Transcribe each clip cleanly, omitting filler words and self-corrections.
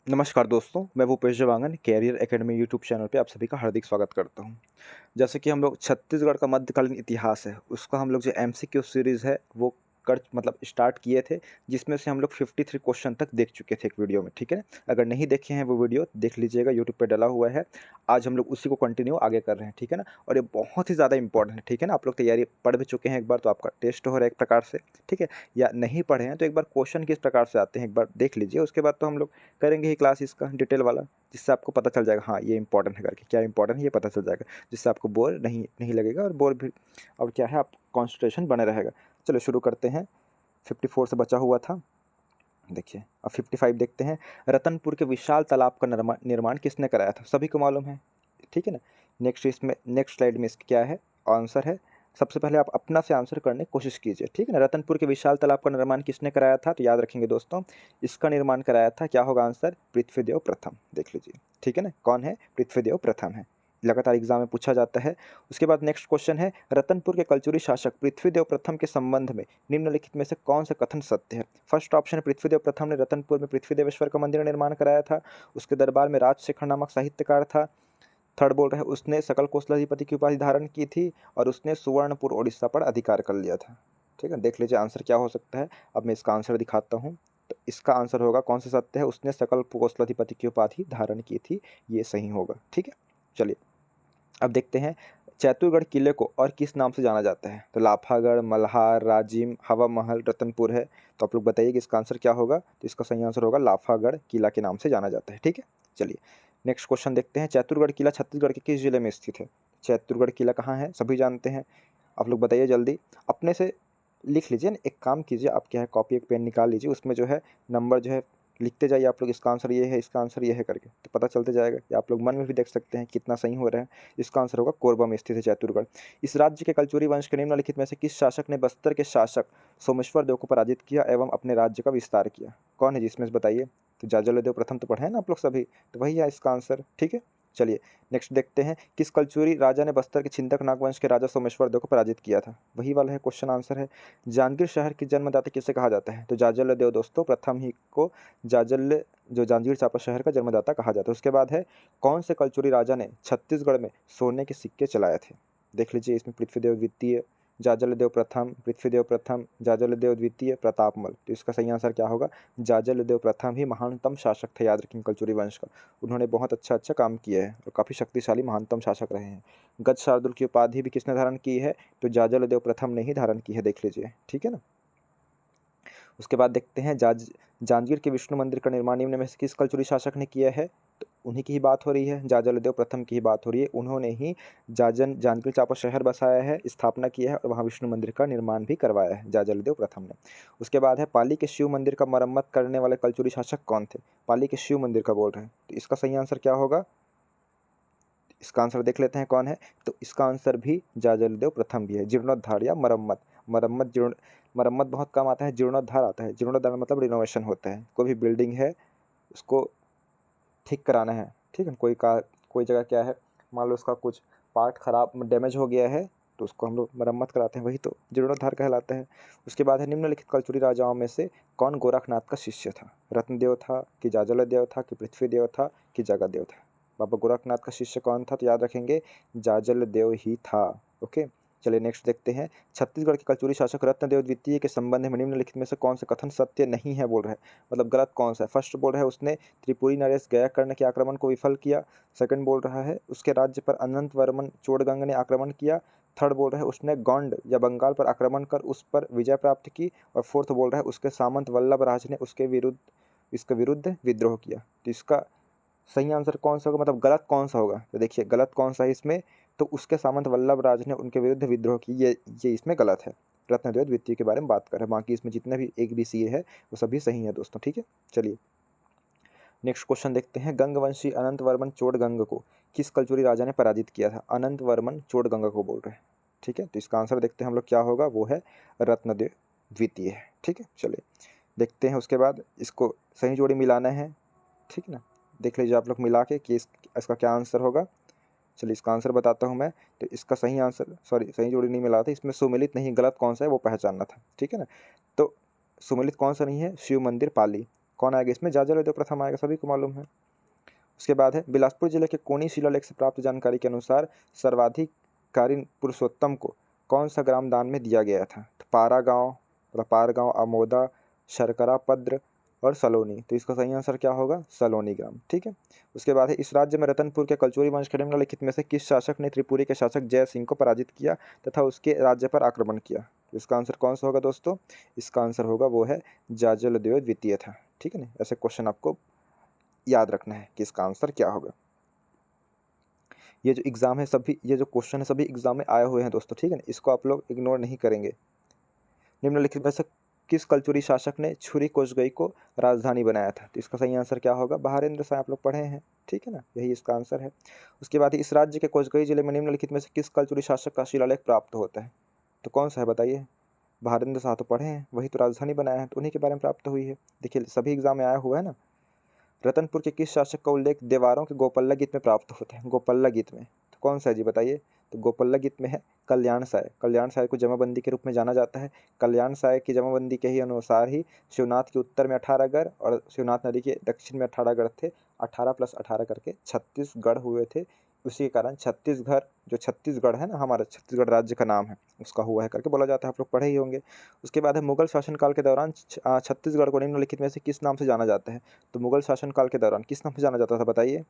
नमस्कार दोस्तों, मैं Bhupesh Jawangan career academy YouTube channel पे आप सभी का हार्दिक स्वागत करता हूँ। जैसे कि हम लोग छत्तीसगढ़ का मध्यकालीन इतिहास है, उसका हम लोग जो एमसीक्यू सीरीज़ है वो कर मतलब स्टार्ट किए थे, जिसमें से हम लोग 53 क्वेश्चन तक देख चुके थे एक वीडियो में, ठीक है? अगर नहीं देखे हैं वो वीडियो देख लीजिएगा, यूट्यूब पे डला हुआ है। आज हम लोग उसी को कंटिन्यू आगे कर रहे हैं, ठीक है ना? और ये बहुत ही ज़्यादा इंपॉर्टेंट है, ठीक है ना? आप लोग तैयारी पढ़ भी चुके हैं एक बार, तो आपका टेस्ट हो रहा है एक प्रकार से, ठीक है? या नहीं पढ़े हैं तो एक बार क्वेश्चन किस प्रकार से आते हैं एक बार देख लीजिए, उसके बाद तो हम लोग करेंगे ही क्लास इसका डिटेल वाला, जिससे आपको पता चल जाएगा हाँ ये इंपॉर्टेंट है करके, क्या इंपॉर्टेंट है ये पता चल जाएगा, जिससे आपको बोर नहीं नहीं लगेगा और बोर भी और क्या है, आप कॉन्सेंट्रेशन बने रहेगा। चलो शुरू करते हैं। 54 से बचा हुआ था, देखिए अब 55 देखते हैं। रतनपुर के विशाल तालाब का निर्माण निर्माण किसने कराया था? सभी को मालूम है, ठीक है ना? नेक्स्ट स्लाइड में इसका क्या है आंसर है। सबसे पहले आप अपना से आंसर करने की कोशिश कीजिए, ठीक है ना? रतनपुर के विशाल तालाब का निर्माण किसने कराया था? तो याद रखेंगे दोस्तों, इसका निर्माण कराया था, क्या होगा आंसर? पृथ्वीदेव प्रथम। देख लीजिए, ठीक है ना? कौन है? पृथ्वीदेव प्रथम है, लगातार एग्जाम में पूछा जाता है। उसके बाद नेक्स्ट क्वेश्चन है, रतनपुर के कलचुरी शासक पृथ्वीदेव प्रथम के संबंध में निम्नलिखित में से कौन सा कथन सत्य है? फर्स्ट ऑप्शन, पृथ्वीदेव प्रथम ने रतनपुर में पृथ्वीदेवेश्वर का मंदिर निर्माण कराया था, उसके दरबार में राजशेखर नामक साहित्यकार था। थर्ड बोल रहे हैं, उसने सकल कौशलाधिपति की उपाधि धारण की थी और उसने सुवर्णपुर उड़ीसा पर अधिकार कर लिया था। ठीक है, देख लीजिए आंसर क्या हो सकता है। अब मैं इसका आंसर दिखाता हूँ। तो इसका आंसर होगा, कौन सा सत्य है? उसने सकल कौशलाधिपति की उपाधि धारण की थी, ये सही होगा। ठीक है, चलिए अब देखते हैं, चैतुरगढ़ किले को और किस नाम से जाना जाता है? तो लाफागढ़, मल्हार, राजिम, हवा महल, रतनपुर है। तो आप लोग बताइए कि इसका आंसर क्या होगा? तो इसका सही आंसर होगा लाफागढ़ किला के नाम से जाना जाता है। ठीक है, चलिए नेक्स्ट क्वेश्चन देखते हैं। चैतुरगढ़ किला छत्तीसगढ़ के किस जिले में स्थित है? चैतुरगढ़ किला कहाँ है? सभी जानते हैं। आप लोग बताइए जल्दी, अपने से लिख लीजिए ना, एक काम कीजिए, आप क्या है कॉपी एक पेन निकाल लीजिए, उसमें जो है नंबर जो है लिखते जाइए आप लोग, इसका आंसर ये है, इसका आंसर ये है करके, तो पता चलते जाएगा। या आप लोग मन में भी देख सकते हैं कितना सही हो रहा है। इसका आंसर होगा कोरबा में स्थित है चैतुरगढ़। इस राज्य के कलचुरी वंश के निम्नलिखित में से किस शासक ने बस्तर के शासक सोमेश्वर देव को पराजित किया एवं अपने राज्य का विस्तार किया? कौन है जिसमें से बताइए? तो जाजल देव प्रथम तो पढ़े हैं ना आप लोग सभी, तो वही है इसका आंसर। ठीक है, चलिए नेक्स्ट देखते हैं, किस कलचुरी राजा ने बस्तर के छिंदक नागवंश के राजा सोमेश्वर देव को पराजित किया था? वही वाला है क्वेश्चन आंसर है। जांजगीर शहर के जन्मदाता किसे कहा जाता है? तो जाजल देव दोस्तों प्रथम ही को जाजल जो जांजगीर चांपा शहर का जन्मदाता कहा जाता है। उसके बाद है, कौन से कलचुरी राजा ने छत्तीसगढ़ में सोने के सिक्के चलाए थे? देख लीजिए, इसमें पृथ्वीदेव द्वितीय, जाजलदेव प्रथम, पृथ्वीदेव प्रथम, जाजलदेव द्वितीय, प्रतापमल। तो इसका सही आंसर क्या होगा? जाजलदेव प्रथम ही महानतम शासक थे, याद रखेंगे कलचुरी वंश का। उन्होंने बहुत अच्छा काम किया है और काफ़ी शक्तिशाली महानतम शासक रहे हैं। गज शार्दुल की उपाधि भी किसने धारण की है? तो जाजलदेव प्रथम ने ही धारण की है, देख लीजिए। ठीक है ना, उसके बाद देखते हैं, जांजगीर के विष्णु मंदिर का निर्माण निम्न में से किस कलचुरी शासक ने किया है? तो उन्हीं की ही बात हो रही है, जाजलदेव प्रथम की ही बात हो रही है। उन्होंने ही जांजगीर चांपा शहर बसाया है, स्थापना किया है और वहाँ विष्णु मंदिर का निर्माण भी करवाया है जाजलदेव प्रथम ने। उसके बाद है, पाली के शिव मंदिर का मरम्मत करने वाले कलचुरी शासक कौन थे? पाली के शिव मंदिर का बोल रहे हैं, तो इसका सही आंसर क्या होगा? इसका आंसर देख लेते हैं कौन है। तो इसका आंसर भी जाजलदेव प्रथम भी है। जीर्णोद्धार या मरम्मत, मरम्मत बहुत कम आता है, जीर्णोद्धार आता है। जीर्णोद्धार मतलब रिनोवेशन होता है, कोई भी बिल्डिंग है उसको ठीक कराना है, ठीक है। कोई जगह क्या है, मान लो उसका कुछ पार्ट खराब डैमेज हो गया है, तो उसको हम लोग मरम्मत कराते हैं, वही तो जीर्णोद्धार कहलाता है। उसके बाद है, निम्नलिखित कलचुरी राजाओं में से कौन गोरखनाथ का शिष्य था? रत्नदेव था कि जाजलदेव था कि पृथ्वीदेव था कि जगदेव था? बाबा गोरखनाथ का शिष्य कौन था? तो याद रखेंगे जाजलदेव ही था। ओके, चलिए नेक्स्ट देखते हैं, छत्तीसगढ़ के कलचुरी शासक रत्नदेव द्वितीय के संबंध में निम्नलिखित में से कौन सा कथन सत्य नहीं है बोल रहे हैं, मतलब गलत कौन सा है? फर्स्ट बोल रहा है, उसने त्रिपुरी नरेश गया कर्ण के आक्रमण को विफल किया। सेकंड बोल रहा है, उसके राज्य पर अनंत वर्मन चोड़गंग ने आक्रमण किया। थर्ड बोल रहा है, उसने गोंड या बंगाल पर आक्रमण कर उस पर विजय प्राप्त की। और फोर्थ बोल रहा है, उसके सामंत वल्लभ राज ने इसके विरुद्ध विद्रोह किया। तो इसका सही आंसर कौन सा होगा, मतलब गलत कौन सा होगा? तो देखिए गलत कौन सा है इसमें, तो उसके सामंत वल्लभ राज ने उनके विरुद्ध विद्रोह की, ये इसमें गलत है। रत्नदेव द्वितीय के बारे में बात कर रहे हैं, बाकी इसमें जितने भी एक बी सी है वो सभी सही है दोस्तों। ठीक है, चलिए नेक्स्ट क्वेश्चन देखते हैं, गंगवंशी अनंत वर्मन चोड़गंग को किस कलचुरी राजा ने पराजित किया था? अनंत वर्मन चोड़गंग को बोल रहे हैं। ठीक है, तो इसका आंसर देखते हैं हम लोग क्या होगा, वो है रत्नदेव द्वितीय है। ठीक है, चलिए देखते हैं। उसके बाद इसको सही जोड़ी मिलाना है, ठीक है ना, देख लीजिए आप लोग मिला के कि इसका क्या आंसर होगा। चलिए इसका आंसर बताता हूँ मैं। तो इसका सही आंसर, सॉरी सही जोड़ी नहीं मिला था इसमें, सुमिलित नहीं, गलत कौन सा है वो पहचानना था, ठीक है ना। तो सुमिलित कौन सा नहीं है? शिव मंदिर पाली, कौन आएगा इसमें? जाजलदेव प्रथम आएगा, सभी को मालूम है। उसके बाद है बिलासपुर जिले के कोनी शिलालेख से प्राप्त जानकारी के अनुसार सर्वाधिकारी पुरुषोत्तम को कौन सा ग्राम दान में दिया गया था? तो पारा गांव, मतलब पार गांव, अमोदा, शर्करा पद्र और सलोनी। तो इसका सही आंसर क्या होगा? सलोनी ग्राम। ठीक है। उसके बाद है इस राज्य में रतनपुर के कलचुरी वंश के निम्नलिखित में से किस शासक ने त्रिपुरी के शासक जय सिंह को पराजित किया तथा उसके राज्य पर आक्रमण किया? तो इसका आंसर कौन सा होगा दोस्तों? इसका आंसर होगा वो है जाजलदेव द्वितीय था। ठीक है ना। ऐसे क्वेश्चन आपको याद रखना है कि इसका आंसर क्या होगा। ये जो एग्जाम है सभी, ये जो क्वेश्चन है सभी एग्जाम में आए हुए हैं दोस्तों। ठीक है ना। इसको आप लोग इग्नोर नहीं करेंगे। निम्नलिखित में से किस कलचुरी शासक ने छुरी कोसगई को राजधानी बनाया था? तो इसका सही आंसर क्या होगा? बहारेंद्र शाह। आप लोग पढ़े हैं। ठीक है ना। यही इसका आंसर है। उसके बाद इस राज्य के कोसगई जिले में निम्नलिखित में से किस कलचुरी शासक का शिलालेख प्राप्त होता है? तो कौन सा है बताइए? बहारेंद्र शाह तो पढ़े हैं, वही तो राजधानी बनाया है, तो उन्हीं के बारे में प्राप्त हुई है। देखिए सभी एग्जाम में आया हुआ है ना। रतनपुर के किस शासक का उल्लेख देवारों के गोपल्ला गीत में प्राप्त होता है? गोपल्ला गीत में तो कौन सा है जी बताइए? तो गोपल्ला गीत में है कल्याण साय। कल्याण साय को जमाबंदी के रूप में जाना जाता है। कल्याण साय की जमाबंदी के ही अनुसार ही शिवनाथ के उत्तर में 18 गढ़ और शिवनाथ नदी के दक्षिण में 18 गढ़ थे। 18 + 18 करके 36 गढ़ हुए थे। उसी के कारण छत्तीसगढ़, जो छत्तीसगढ़ है ना, हमारा छत्तीसगढ़ राज्य का नाम है, उसका हुआ है करके बोला जाता है। आप लोग पढ़े ही होंगे। उसके बाद है मुगल शासनकाल के दौरान छत्तीसगढ़ को निम्नलिखित में से किस नाम से जाना जाता है? तो मुगल शासनकाल के दौरान किस नाम से जाना जाता था बताइए?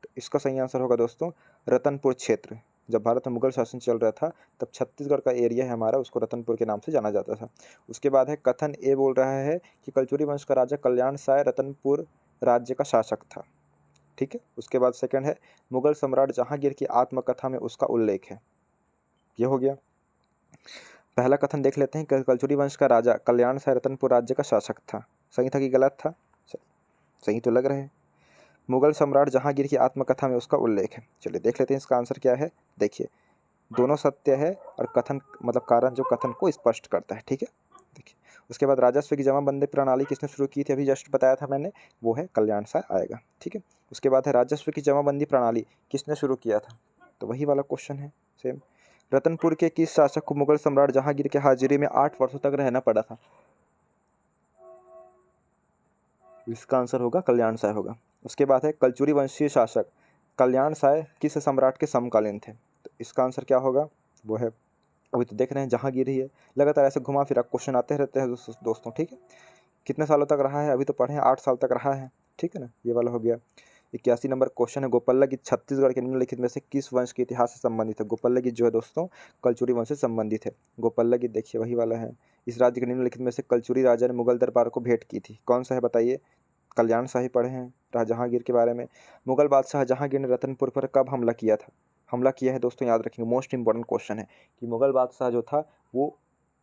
तो इसका सही आंसर होगा दोस्तों रतनपुर क्षेत्र। जब भारत में मुगल शासन चल रहा था तब छत्तीसगढ़ का एरिया है हमारा, उसको रतनपुर के नाम से जाना जाता था। उसके बाद है कथन ए बोल रहा है कि कलचुरी वंश का राजा कल्याण साय रतनपुर राज्य का शासक था। ठीक है। उसके बाद सेकंड है मुगल सम्राट जहांगीर की आत्मकथा में उसका उल्लेख है। ये हो गया। पहला कथन देख लेते हैं। कलचुरी वंश का राजा कल्याण साय रतनपुर राज्य का शासक था। सही था कि गलत था? सही तो लग रहा है। मुगल सम्राट जहांगीर की आत्मकथा में उसका उल्लेख है। चलिए देख लेते हैं इसका आंसर क्या है। देखिए दोनों सत्य है और कथन मतलब कारण जो कथन को स्पष्ट करता है। ठीक है। देखिए उसके बाद राजस्व की जमाबंदी प्रणाली किसने शुरू की थी? अभी जस्ट बताया था मैंने, वो है कल्याण साय आएगा। ठीक है। उसके बाद है राजस्व की जमाबंदी प्रणाली किसने शुरू किया था? तो वही वाला क्वेश्चन है सेम। रतनपुर के किस शासक को मुगल सम्राट जहांगीर के हाजिरी में 8 वर्षों तक रहना पड़ा था? इसका आंसर होगा कल्याण साय होगा। उसके बाद है कलचुरी वंशीय शासक कल्याण साय किस सम्राट के समकालीन थे? तो इसका आंसर क्या होगा? वो है, अभी तो देख रहे हैं जहांगीर ही है। लगातार ऐसे घुमा फिरा क्वेश्चन आते रहते हैं दोस्तों। ठीक है। कितने सालों तक रहा है? अभी तो पढ़े हैं 8 साल तक रहा है। ठीक है ना। ये वाला हो गया। 81 नंबर क्वेश्चन है गोपल्ला गीत छत्तीसगढ़ के निम्नलिखित में से किस वंश के इतिहास से संबंधित है? गोपल्ला गीत जो है दोस्तों कलचुरी वंश से संबंधित है। गोपल्ला गीत देखिए वही वाला है। इस राज्य के निम्नलिखित में से कलचुरी राजा ने मुगल दरबार को भेंट की थी। कौन सा है बताइए? कल्याण शाही पढ़े हैं जहांगीर के बारे में। मुगल बादशाह जहांगीर ने रतनपुर पर कब हमला किया था? हमला किया है दोस्तों, याद रखेंगे, मोस्ट इंपॉर्टेंट क्वेश्चन है कि मुगल बादशाह जो था वो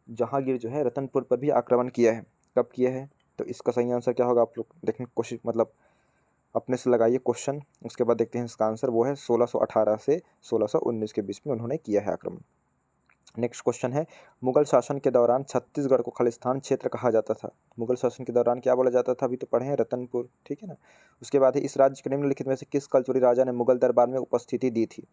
जहांगीर जो है रतनपुर पर भी आक्रमण किया है। कब किया है? तो इसका सही आंसर क्या होगा? आप लोग देखने की कोशिश मतलब अपने से लगाइए क्वेश्चन। उसके बाद देखते हैं इसका आंसर। वो है 1618 से 1619 के बीच में उन्होंने किया है आक्रमण। नेक्स्ट क्वेश्चन है मुगल शासन के दौरान छत्तीसगढ़ को खालिस्तान क्षेत्र कहा जाता था। मुगल शासन के दौरान क्या बोला जाता था? अभी तो पढ़े हैं रतनपुर। ठीक है ना। उसके बाद है इस राज्य के निम्नलिखित में से किस कलचुरी राजा ने मुगल दरबार में उपस्थिति दी थी?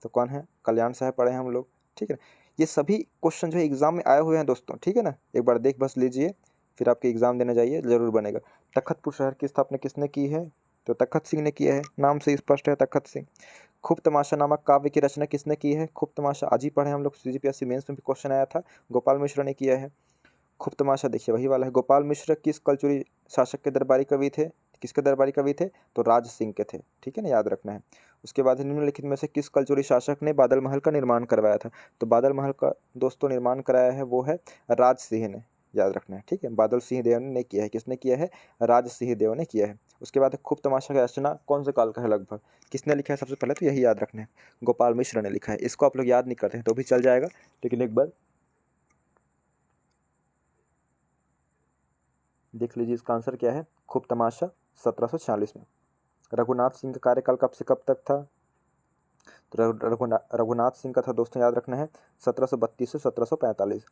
तो कौन है? कल्याण साहब पढ़े हैं हम लोग। ठीक है। ये सभी क्वेश्चन जो है एग्जाम में आए हुए हैं दोस्तों। ठीक है ना। एक बार देख बस लीजिए, फिर आपके एग्जाम देने जाइए, जरूर बनेगा। तखतपुर शहर की स्थापना किसने की है? तो तखत सिंह ने किया है। नाम से स्पष्ट है तखत सिंह। खूब तमाशा नामक काव्य की रचना किसने की है? खूब तमाशा आज ही पढ़े हम लोग, सीजीपीएससी मेंस में भी क्वेश्चन आया था। गोपाल मिश्र ने किया है। खूब तमाशा देखिए वही वाला है। गोपाल मिश्र किस कलचुरी शासक के दरबारी कवि थे? किसके दरबारी कवि थे? तो राज सिंह के थे। ठीक है ना। याद रखना है। उसके बाद निम्नलिखित में से किस कलचुरी शासक ने बादल महल का निर्माण करवाया था? तो बादल महल का दोस्तों निर्माण कराया है वो है राज सिंह ने। याद रखना है। ठीक है। बादल सिंह देव ने किया है। किसने किया है? राज सिंह देव ने किया है। उसके बाद खूब तमाशा की रचना कौन से काल का है लगभग? किसने लिखा है? सबसे पहले तो यही याद रखना है, गोपाल मिश्र ने लिखा है। इसको आप लोग याद नहीं करते हैं तो भी चल जाएगा, लेकिन एक बार देख लीजिए इसका आंसर क्या है। खूब तमाशा 1746 में। रघुनाथ सिंह का कार्यकाल कब से कब तक था? तो रघुनाथ सिंह का था दोस्तों, याद रखना है, 1732 से 1745।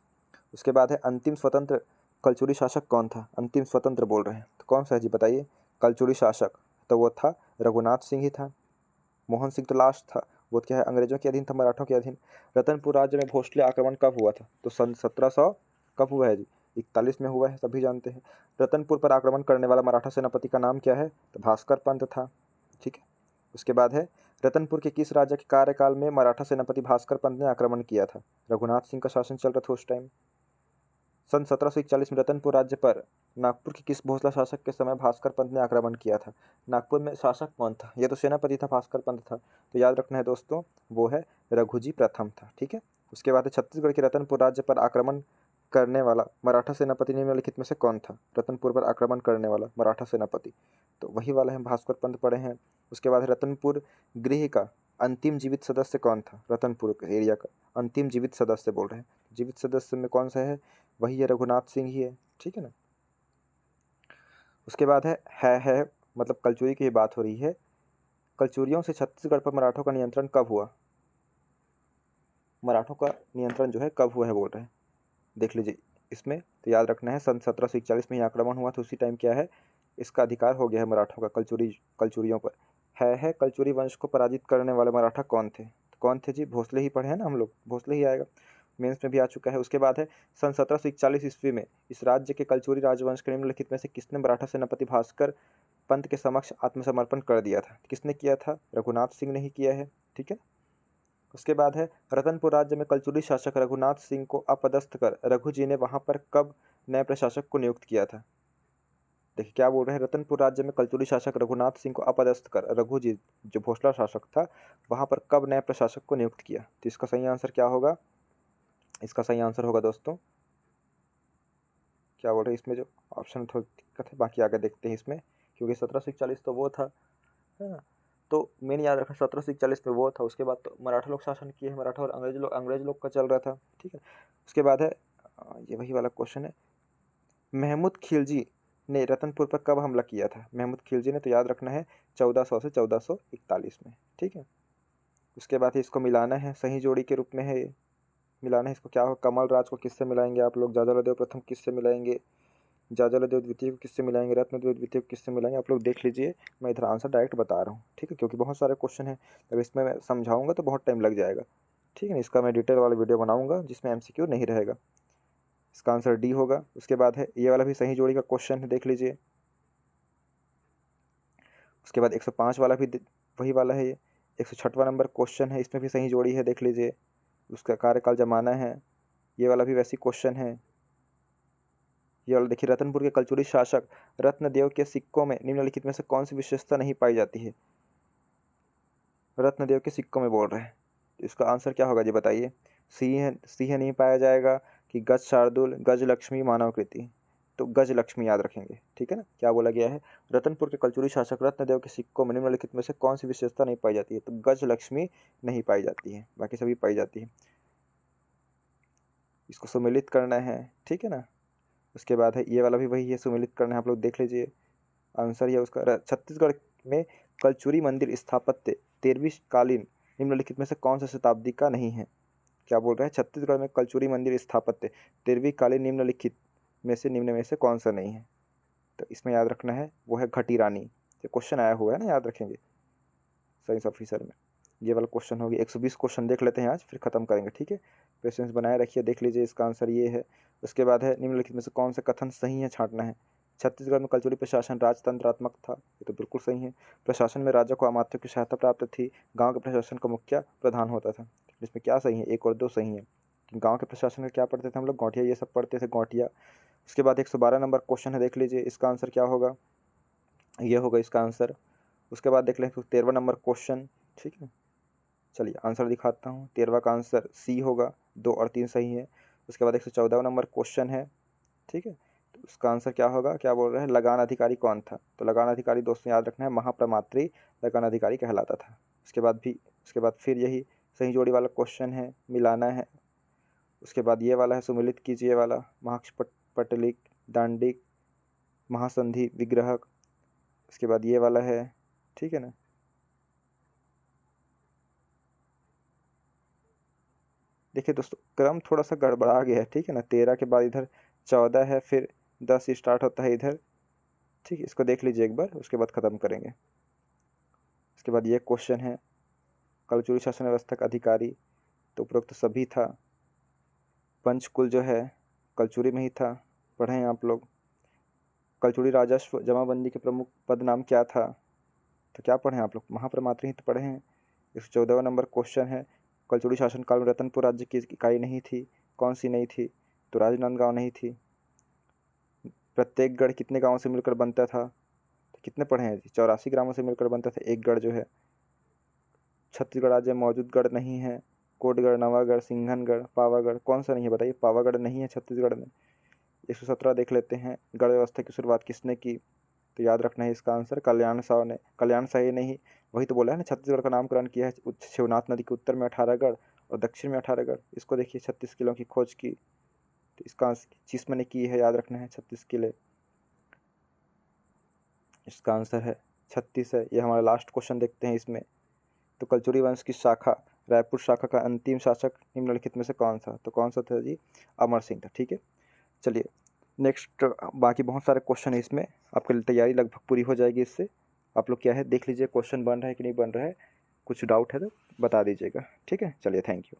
उसके बाद है अंतिम स्वतंत्र कलचुरी शासक कौन था? अंतिम स्वतंत्र बोल रहे हैं तो कौन सा है जी बताइए? कलचुरी शासक तो वो था रघुनाथ सिंह ही था। मोहन सिंह तो लास्ट था, वो क्या है अंग्रेजों के अधीन था, मराठों के अधीन। रतनपुर राज्य में भोसले आक्रमण कब हुआ था? तो सन 1700 कब हुआ है जी? 41 में हुआ है, सभी जानते हैं। रतनपुर पर आक्रमण करने वाला मराठा सेनापति का नाम क्या है? तो भास्कर पंत था। ठीक है, उसके बाद है रतनपुर के किस राजा के कार्यकाल में मराठा सेनापति भास्कर पंत ने आक्रमण किया था? रघुनाथ सिंह का शासन चल रहा था उस टाइम। सन 1741 में रतनपुर राज्य पर नागपुर के किस भोसला शासक के समय भास्कर पंत ने आक्रमण किया था? नागपुर में शासक कौन था? ये तो सेनापति था, भास्कर पंत था। तो याद रखना है दोस्तों, वो है रघुजी प्रथम था। ठीक है, उसके बाद है छत्तीसगढ़ के रतनपुर राज्य पर आक्रमण करने वाला मराठा सेनापति निम्नलिखित में से कौन था? रतनपुर पर आक्रमण करने वाला मराठा सेनापति, तो वही वाला है भास्कर पंत पढ़े हैं। उसके बाद रतनपुर गृह का अंतिम जीवित सदस्य कौन था? रतनपुर एरिया का अंतिम जीवित सदस्य बोल रहे हैं, जीवित सदस्य में कौन सा है? वही है रघुनाथ सिंह ही है। ठीक है ना। उसके बाद है मतलब कलचुरी की बात हो रही है। कलचुरियों से छत्तीसगढ़ पर मराठों का नियंत्रण कब हुआ? मराठों का नियंत्रण जो है कब हुआ है बोल रहे हैं, देख लीजिए इसमें। तो याद रखना है सन 1741 में ही आक्रमण हुआ, तो उसी टाइम क्या है, इसका अधिकार हो गया है मराठों का कलचुरियों पर। है कलचुरी वंश को पराजित करने वाले मराठा कौन थे? तो कौन थे जी? भोसले ही पढ़े हैं ना हम लोग, भोसले ही आएगा, मेंस में भी आ चुका है। उसके बाद है सन 1741 ईस्वी में इस राज्य के कलचुरी राजवंश के निम्नलिखित में से किसने मराठा सेनापति भास्कर पंत के समक्ष आत्मसमर्पण कर दिया था? किसने किया था? रघुनाथ सिंह ने ही किया है। ठीक है, उसके बाद है रतनपुर राज्य में कलचुरी शासक रघुनाथ सिंह को अपदस्थ कर रघु जी ने वहां पर कब नए प्रशासक को नियुक्त किया था? देखिए क्या बोल रहे हैं, रतनपुर राज्य में कलचुरी शासक रघुनाथ सिंह को अपदस्थ कर रघु जी जो भोसला शासक था वहां पर कब नए प्रशासक को नियुक्त किया? तो इसका सही आंसर क्या होगा? इसका सही आंसर होगा दोस्तों, क्या बोल रहे हैं इसमें, जो ऑप्शन थोड़ी दिक्कत है, बाकी आगे देखते हैं इसमें, क्योंकि 1741 तो वो था, है ना। तो मेन याद रखना 1741 में वो था, उसके बाद तो मराठा लोग शासन किए हैं, मराठा और अंग्रेज लोग का चल रहा था। ठीक है, उसके बाद है ये वही वाला क्वेश्चन है, महमूद खिलजी ने रतनपुर पर कब हमला किया था? महमूद खिलजी ने, तो याद रखना है 1400 से 1441 में। ठीक है, उसके बाद इसको मिलाना है, सही जोड़ी के रूप में है ये, मिलाना है इसको। क्या होगा, कमल राज को किससे मिलाएंगे आप लोग, जाजालादेव प्रथम किससे मिलाएंगे, जाजालादेव द्वितीय को किससे मिलाएंगे, रत्नदेव द्वितीय को किससे मिलाएंगे, आप लोग देख लीजिए। मैं इधर आंसर डायरेक्ट बता रहा हूँ, ठीक है, क्योंकि बहुत सारे क्वेश्चन हैं, अगर इसमें मैं समझाऊंगा तो बहुत टाइम लग जाएगा। ठीक है ना, इसका मैं डिटेल वाला वीडियो बनाऊंगा जिसमें MCQ नहीं रहेगा। इसका आंसर डी होगा। उसके बाद है ये वाला भी सही जोड़ी का क्वेश्चन है, देख लीजिए। उसके बाद 105 वाला भी वही वाला है, ये 106वां नंबर क्वेश्चन है, इसमें भी सही जोड़ी है, देख लीजिए। उसका कार्यकाल जमाना है, ये वाला भी वैसी क्वेश्चन है। ये वाला देखिए, रतनपुर के कलचुरी शासक रत्नदेव के सिक्कों में निम्नलिखित में से कौन सी विशेषता नहीं पाई जाती है? रत्नदेव के सिक्कों में बोल रहे हैं, इसका आंसर क्या होगा जी बताइए। सिंह नहीं पाया जाएगा, कि गज शार्दुल, गज लक्ष्मी, मानवकृति? तो गज लक्ष्मी याद रखेंगे। ठीक है ना, क्या बोला गया है, रतनपुर के कलचुरी शासक रत्नदेव के सिक्कों में निम्नलिखित में से कौन सी विशेषता नहीं पाई जाती है? तो गज लक्ष्मी नहीं पाई जाती है, बाकी सभी पाई जाती है। इसको सुमिलित करना है, ठीक है ना। उसके बाद है ये वाला भी वही है, सुमिलित करना है, आप लोग देख लीजिए। आंसर यह उसका, छत्तीसगढ़ में कलचुरी मंदिर स्थापत्य 13वीं कालीन निम्नलिखित में से कौन सा शताब्दी का नहीं है? क्या बोल रहे हैं, छत्तीसगढ़ में कलचुरी मंदिर स्थापत्य 13वीं कालीन निम्नलिखित निम्न में से कौन सा नहीं है? तो इसमें याद रखना है वो है घटी रानी। ये क्वेश्चन आया हुआ है ना, याद रखेंगे साइंस ऑफिसर में, ये वाला क्वेश्चन होगी। 120 क्वेश्चन देख लेते हैं आज, फिर खत्म करेंगे। ठीक है, पेशेंस बनाए रखिए, देख लीजिए इसका आंसर ये है। उसके बाद है निम्नलिखित में से कौन सा कथन सही है, छांटना है। छत्तीसगढ़ में कलचुरी प्रशासन राजतंत्रात्मक था, ये तो बिल्कुल सही है। प्रशासन में राजा को अमात्यों की सहायता प्राप्त थी, गांव के प्रशासन का मुखिया प्रधान होता था। इसमें क्या सही है, 1 और 2 सही है। गांव के प्रशासन का क्या पढ़ते थे हम लोग, गौटिया, ये सब पढ़ते थे, गौटिया। उसके बाद 112 नंबर क्वेश्चन है, देख लीजिए इसका आंसर क्या होगा, ये होगा इसका आंसर। उसके बाद देख लें 13वां नंबर क्वेश्चन, ठीक है। चलिए आंसर दिखाता हूँ, 13वां का आंसर सी होगा, 2 और 3 सही है। उसके बाद 114वां नंबर क्वेश्चन है, ठीक है। तो उसका आंसर क्या होगा, क्या बोल रहे हैं, लगान अधिकारी कौन था? तो लगान अधिकारी दोस्तों याद रखना है, महाप्रमात्री लगान अधिकारी कहलाता था। उसके बाद फिर यही सही जोड़ी वाला क्वेश्चन है, मिलाना है। उसके बाद ये वाला है, सुमिलित कीजिए वाला, महाक्षपटलिक, दांडिक, महासंधि, विग्रहक। उसके बाद ये वाला है, ठीक है ना। देखिए दोस्तों, क्रम थोड़ा सा गड़बड़ा गया है, ठीक है ना। 13 के बाद इधर 14 है, फिर 10 स्टार्ट होता है इधर, ठीक है। इसको देख लीजिए एक बार, उसके बाद ख़त्म करेंगे। उसके बाद ये क्वेश्चन है, कलचुरी शासन व्यवस्था का अधिकारी, तो उपरोक्त सभी था। पंचकुल जो है कलचुरी में ही था, पढ़े हैं आप लोग। कलचुड़ी राजस्व जमाबंदी के प्रमुख पद नाम क्या था? तो क्या पढ़े हैं आप लोग? महाप्रमात्री ही तो पढ़े हैं। 114वां नंबर क्वेश्चन है, कलचुड़ी शासनकाल में रतनपुर राज्य की इकाई नहीं थी, कौन सी नहीं थी? तो राजनांदगांव नहीं थी। प्रत्येक गढ़ कितने गांवों से मिलकर बनता था? तो कितने पढ़े हैं जी? 84 ग्रामों से मिलकर बनता था एक गढ़ जो है। छत्तीसगढ़ राज्य में मौजूद गढ़ नहीं है, कोटगढ़, नवागढ़, सिंघनगढ़, पावागढ़, कौन सा नहीं है बताइए? पावागढ़ नहीं है छत्तीसगढ़ में। 117 देख लेते हैं, गढ़ व्यवस्था की शुरुआत किसने की? तो याद रखना है इसका आंसर कल्याण साव ने। कल्याण साव नहीं, वही तो बोला है ना, छत्तीसगढ़ का नामकरण किया है शिवनाथ नदी के उत्तर में 18 गढ़ और दक्षिण में 18 गढ़। इसको देखिए, 36 किलों की खोज की। तो इसका जिसमें ने की है, याद रखना है 36 किले। इसका आंसर है 36 है। ये हमारा लास्ट क्वेश्चन देखते हैं इसमें। तो कलचुरी वंश की शाखा, रायपुर शाखा का अंतिम शासक निम्नलिखित में से कौन सा? तो कौन सा था जी? अमर सिंह था। ठीक है, चलिए नेक्स्ट। बाकी बहुत सारे क्वेश्चन है इसमें, आपके लिए तैयारी लगभग पूरी हो जाएगी इससे। आप लोग क्या है देख लीजिए, क्वेश्चन बन रहा है कि नहीं बन रहा है, कुछ डाउट है तो बता दीजिएगा। ठीक है, चलिए, थैंक यू।